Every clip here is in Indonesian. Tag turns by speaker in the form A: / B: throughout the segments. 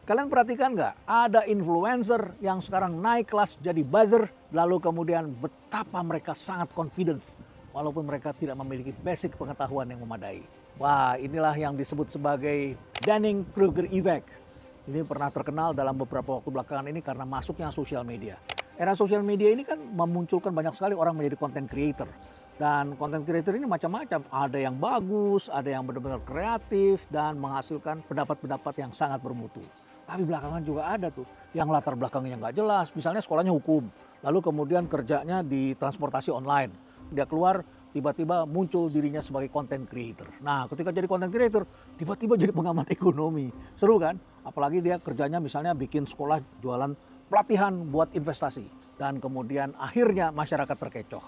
A: Kalian perhatikan nggak? Ada influencer yang sekarang naik kelas jadi buzzer, lalu kemudian betapa mereka sangat confidence, walaupun mereka tidak memiliki basic pengetahuan yang memadai. Wah, inilah yang disebut sebagai Dunning-Kruger Effect. Ini pernah terkenal dalam beberapa waktu belakangan ini karena masuknya sosial media. Era sosial media ini kan memunculkan banyak sekali orang menjadi content creator. Dan content creator ini macam-macam. Ada yang bagus, ada yang benar-benar kreatif dan menghasilkan pendapat-pendapat yang sangat bermutu. Tapi belakangan juga ada tuh yang latar belakangnya nggak jelas. Misalnya sekolahnya hukum, lalu kemudian kerjanya di transportasi online. Dia keluar, tiba-tiba muncul dirinya sebagai content creator. Nah, ketika jadi content creator, tiba-tiba jadi pengamat ekonomi. Seru kan? Apalagi dia kerjanya misalnya bikin sekolah jualan pelatihan buat investasi. Dan kemudian akhirnya masyarakat terkecoh.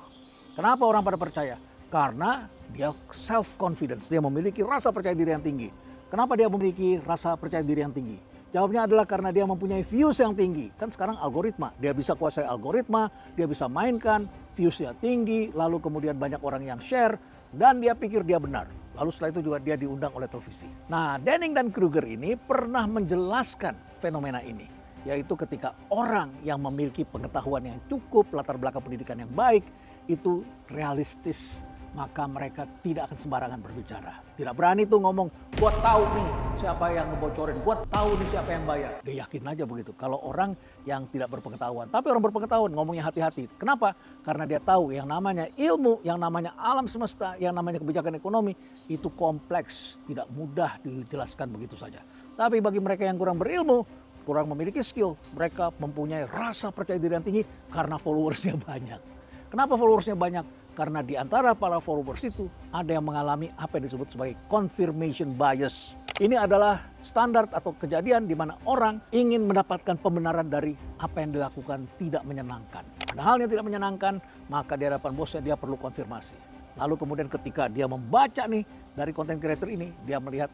A: Kenapa orang pada percaya? Karena dia self-confidence, dia memiliki rasa percaya diri yang tinggi. Kenapa dia memiliki rasa percaya diri yang tinggi? Jawabnya adalah karena dia mempunyai views yang tinggi. Kan sekarang algoritma, dia bisa kuasai algoritma, dia bisa mainkan, viewsnya tinggi, lalu kemudian banyak orang yang share, dan dia pikir dia benar. Lalu setelah itu juga dia diundang oleh televisi. Nah, Dunning dan Kruger ini pernah menjelaskan fenomena ini. Yaitu ketika orang yang memiliki pengetahuan yang cukup, latar belakang pendidikan yang baik, itu realistis. Maka mereka tidak akan sembarangan berbicara. Tidak berani tuh ngomong, gua tahu nih siapa yang ngebocorin, gua tahu nih siapa yang bayar. Dia yakin aja begitu. Kalau orang yang tidak berpengetahuan. Tapi orang berpengetahuan ngomongnya hati-hati. Kenapa? Karena dia tahu yang namanya ilmu, yang namanya alam semesta, yang namanya kebijakan ekonomi, itu kompleks. Tidak mudah dijelaskan begitu saja. Tapi bagi mereka yang kurang berilmu, kurang memiliki skill, mereka mempunyai rasa percaya diri yang tinggi karena followersnya banyak. Kenapa followersnya banyak? Karena di antara para followers itu ada yang mengalami apa yang disebut sebagai confirmation bias. Ini adalah standar atau kejadian di mana orang ingin mendapatkan pembenaran dari apa yang dilakukan tidak menyenangkan. Padahal yang tidak menyenangkan, maka di hadapan bosnya dia perlu konfirmasi. Lalu kemudian ketika dia membaca nih dari content creator ini, dia melihat,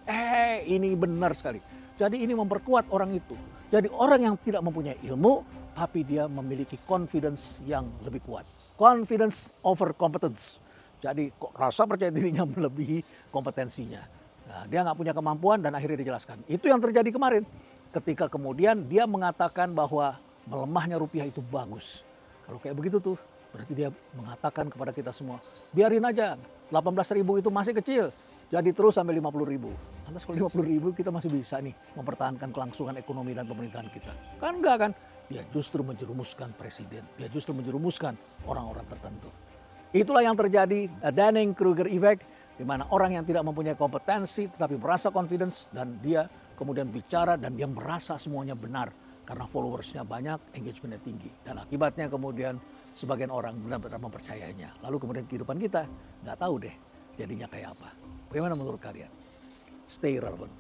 A: ini benar sekali. Jadi ini memperkuat orang itu. Jadi orang yang tidak mempunyai ilmu, tapi dia memiliki confidence yang lebih kuat. Confidence over competence. Jadi rasa percaya dirinya melebihi kompetensinya. Nah, dia nggak punya kemampuan dan akhirnya dijelaskan. Itu yang terjadi kemarin. Ketika kemudian dia mengatakan bahwa melemahnya rupiah itu bagus. Kalau kayak begitu tuh, berarti dia mengatakan kepada kita semua, biarin aja 18.000 itu masih kecil. Jadi terus sampai 50.000. Lantas kalau 50.000 kita masih bisa nih mempertahankan kelangsungan ekonomi dan pemerintahan kita. Kan enggak kan? Dia justru menjerumuskan presiden. Dia justru menjerumuskan orang-orang tertentu. Itulah yang terjadi, Dunning-Kruger Effect, di mana orang yang tidak mempunyai kompetensi tetapi merasa confidence dan dia kemudian bicara dan dia merasa semuanya benar karena followersnya banyak, engagementnya tinggi. Dan akibatnya kemudian sebagian orang benar-benar mempercayainya. Lalu kemudian kehidupan kita nggak tahu deh jadinya kayak apa. Bagaimana menurut kalian? Stay relevant.